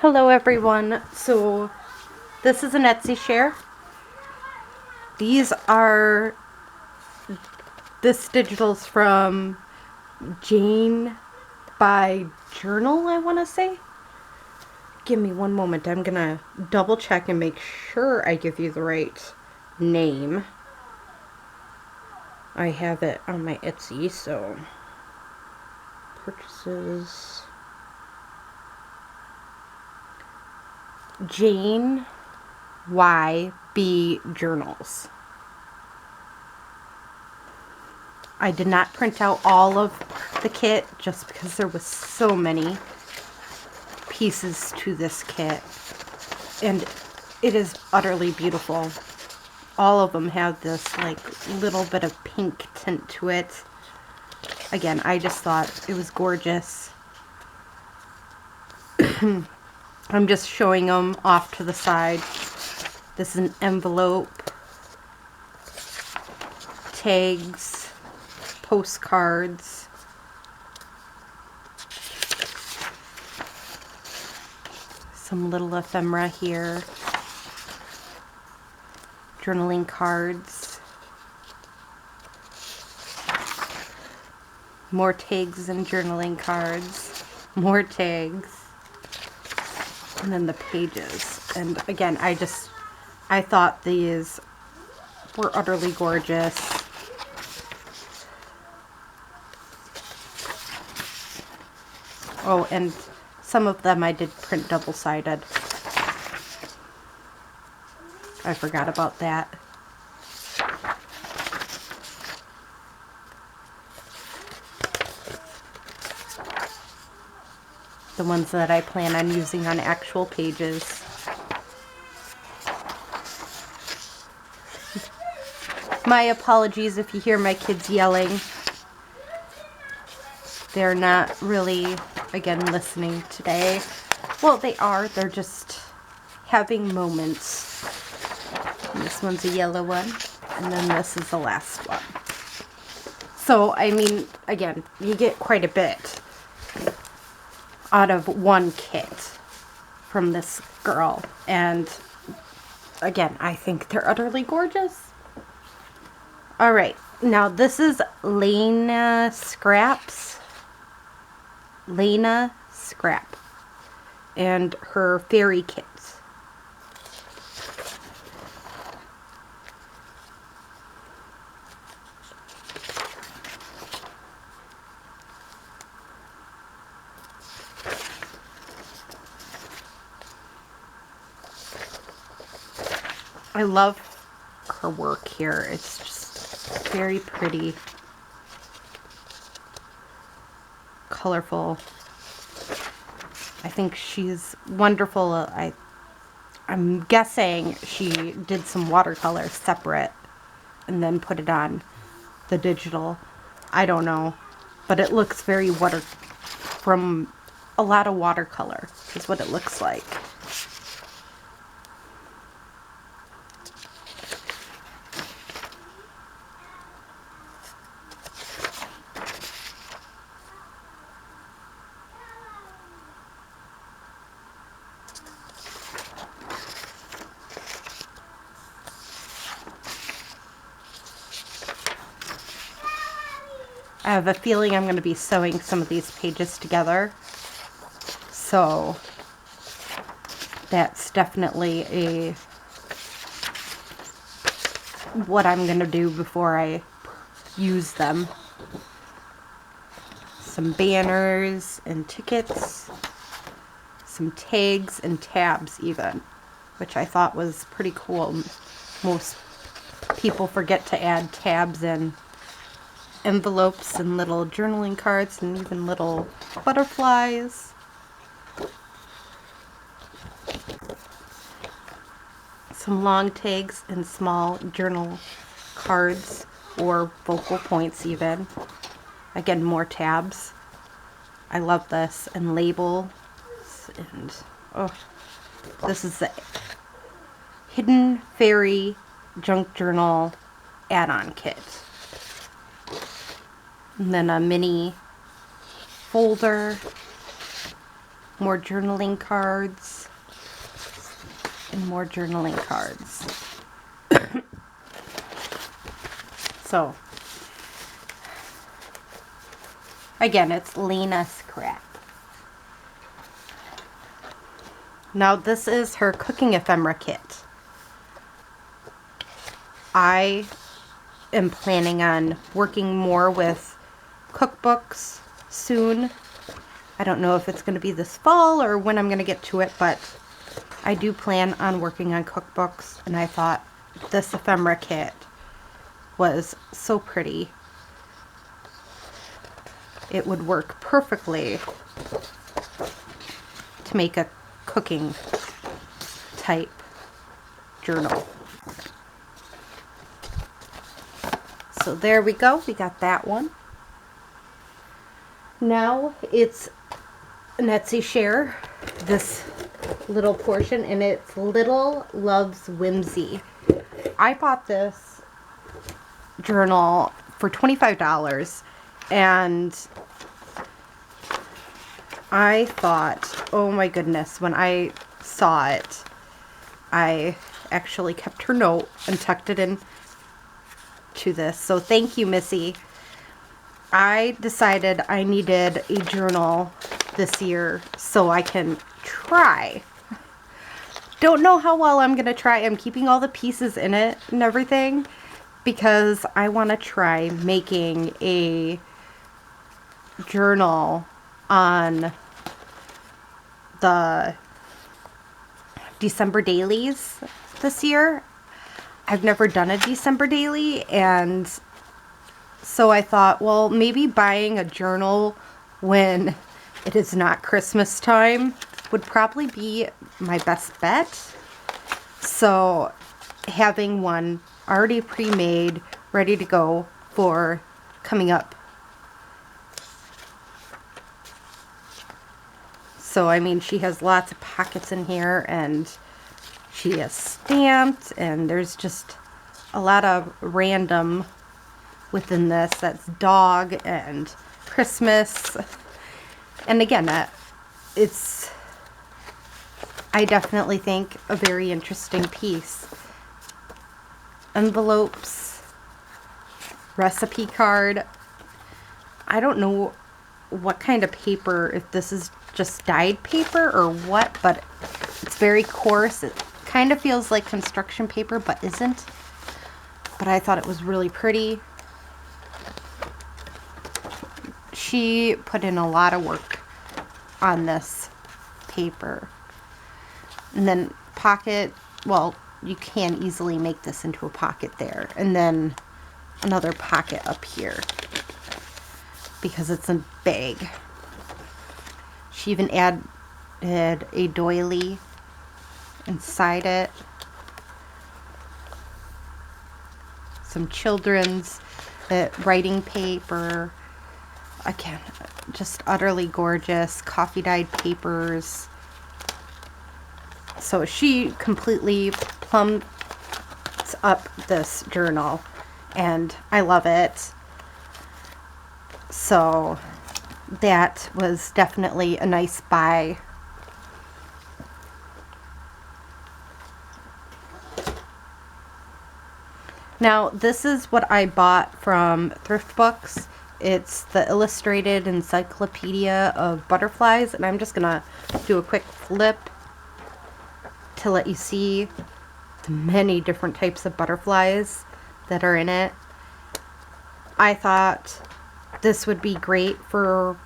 Hello everyone, so this is an Etsy share. This digital's from Jane by Journal, I want to say. Give me one moment, I'm gonna double check and make sure I give you the right name. I have it on my Etsy, so purchases. Jane Y.B. Journals. I did not print out all of the kit just because there was so many pieces to this kit, and it is utterly beautiful. All of them have this like little bit of pink tint to it. Again, I just thought it was gorgeous. I'm just showing them off to the side. This is an envelope, tags, postcards, some little ephemera here, journaling cards, more tags and journaling cards, more tags, and then the pages. And again, I thought these were utterly gorgeous. Oh, and some of them I did print double-sided. I forgot about that. The ones that I plan on using on actual pages. My apologies if you hear my kids yelling. They're not really, again, listening today. Well, they are. They're just having moments. And this one's a yellow one, and then this is the last one. So, I mean, again, you get quite a bit out of one kit from this girl. And, again, I think they're utterly gorgeous. Alright, now this is LianaScrap's. LianaScrap and her fairy kits. I love her work here. It's just very pretty, colorful. I think she's wonderful. I'm guessing she did some watercolor separate and then put it on the digital. I don't know, but it looks very from a lot of watercolor is what it looks like. I have a feeling I'm going to be sewing some of these pages together. So that's definitely what I'm going to do before I use them. Some banners and tickets. Some tags and tabs even, which I thought was pretty cool. Most people forget to add tabs and envelopes and little journaling cards and even little butterflies. Some long tags and small journal cards or focal points even. Again, more tabs. I love this. And labels. And oh, this is the Hidden Fairy Junk Journal add-on kit. And then a mini folder more journaling cards, and more journaling cards. So, again, it's LianaScrap. Now, this is her cooking ephemera kit. I am planning on working more with cookbooks soon. I don't know if it's going to be this fall or when I'm going to get to it, but I do plan on working on cookbooks, and I thought this ephemera kit was so pretty. It would work perfectly to make a cooking type journal. So there we go. We got that one. Now it's an Etsy share, this little portion, and it's LittleLovesWhimsy. I bought this journal for $25, and I thought, oh my goodness, when I saw it, I actually kept her note and tucked it in to this. So thank you, Missy. I decided I needed a journal this year so I can try. Don't know how well I'm gonna try. I'm keeping all the pieces in it and everything because I want to try making a journal on the December dailies this year. I've never done a December daily, and so I thought, well, maybe buying a journal when it is not Christmas time would probably be my best bet. So having one already pre-made, ready to go for coming up. So, I mean, she has lots of pockets in here, and she is stamped, and there's just a lot of random within this. That's dog and Christmas. And again, it's, I definitely think, a very interesting piece. Envelopes, recipe card. I don't know what kind of paper, if this is just dyed paper or what, but it's very coarse. It kind of feels like construction paper, but isn't. But I thought it was really pretty. She put in a lot of work on this paper. And then pocket, well, you can easily make this into a pocket there. And then another pocket up here because it's a bag. She even added a doily inside it. Some children's writing paper. Again, just utterly gorgeous. Coffee dyed papers. So she completely plumbed up this journal, and I love it. So that was definitely a nice buy. Now, this is what I bought from Thrift Books. It's the Illustrated Encyclopedia of Butterflies, and I'm just gonna do a quick flip to let you see the many different types of butterflies that are in it. I thought this would be great for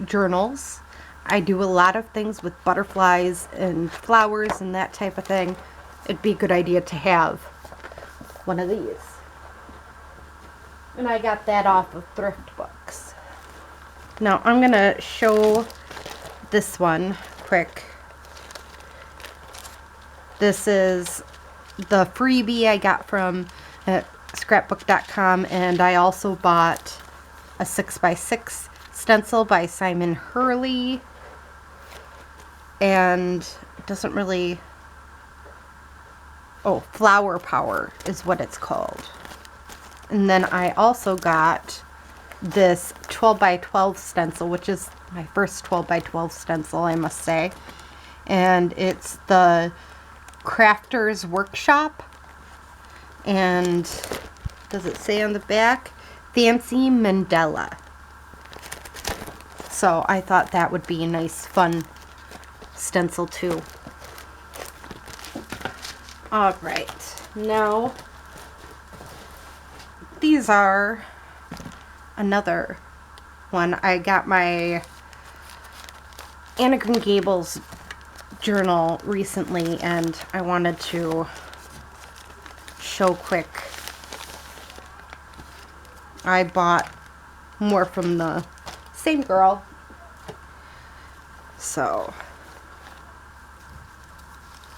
journals. I do a lot of things with butterflies and flowers and that type of thing. It'd be a good idea to have one of these. And I got that off of Thrift Books. Now I'm gonna show this one quick. This is the freebie I got from scrapbook.com, and I also bought a 6x6 stencil by Simon Hurley, and it doesn't really, oh, Flower Power is what it's called. And then I also got this 12x12 stencil, which is My first 12 by 12 stencil, I must say. And it's the Crafter's Workshop. And does it say on the back? Fancy Mandela. So I thought that would be a nice, fun stencil too. Alright, now these are another one. I got my Anna Green Gables journal recently and I wanted to show quick. I bought more from the same girl. So,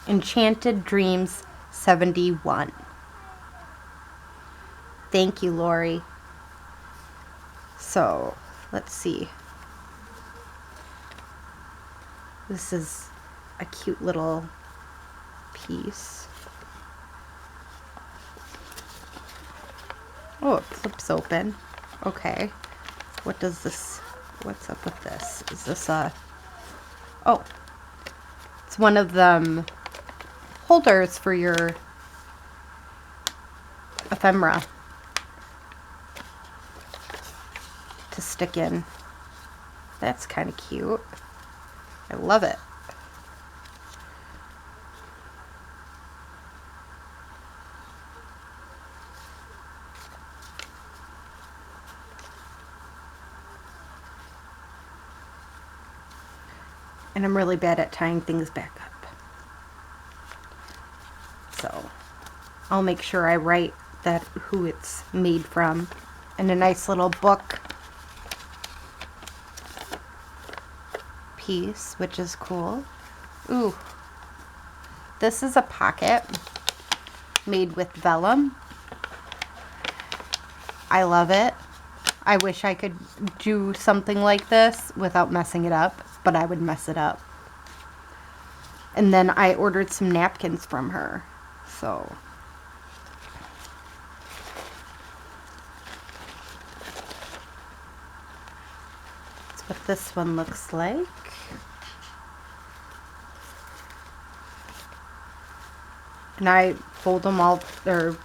Enchanted Dreams 71. Thank you, Lori. So, let's see. This is a cute little piece. Oh, it flips open. Okay. What does this, what's up with this? Is this a, oh, it's one of them holders for your ephemera to stick in. That's kind of cute. I love it. And I'm really bad at tying things back up. So I'll make sure I write that who it's made from. And a nice little book piece, which is cool. Ooh. This is a pocket made with vellum. I love it. I wish I could do something like this without messing it up, but I would mess it up. And then I ordered some napkins from her. So that's what this one looks like. And I fold them all, or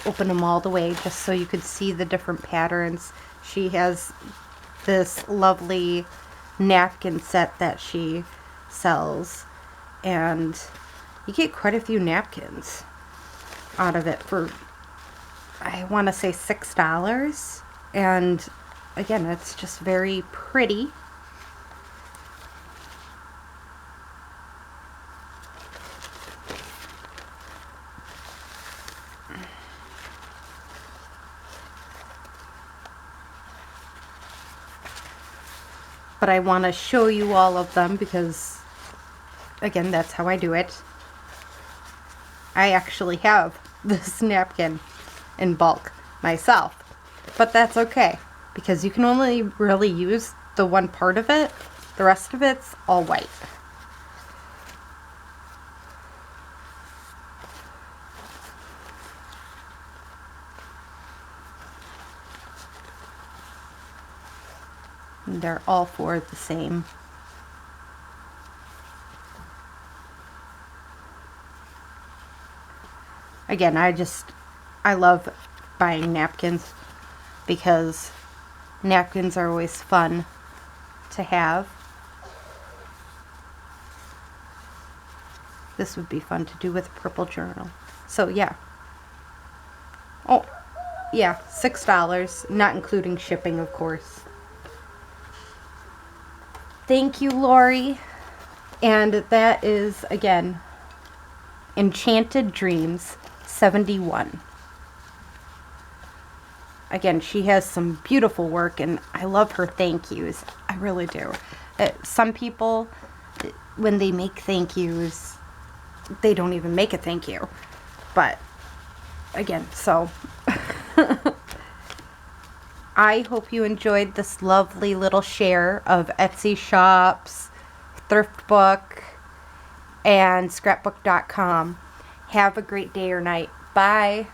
open them all the way just so you could see the different patterns. She has this lovely napkin set that she sells, and you get quite a few napkins out of it for, I want to say $6. And again, it's just very pretty. But I want to show you all of them because, again, that's how I do it. I actually have this napkin in bulk myself. But that's okay, because you can only really use the one part of it. The rest of it's all white. And they're all four the same. Again, I love buying napkins because napkins are always fun to have. This would be fun to do with a purple journal. So yeah. Oh, yeah, $6, not including shipping, of course. Thank you, Lori. And that is, again, Enchanted Dreams 71. Again, she has some beautiful work, and I love her thank yous. I really do. Some people, when they make thank yous, they don't even make a thank you. But, again, so I hope you enjoyed this lovely little share of Etsy shops, thrift book, and scrapbook.com. Have a great day or night. Bye.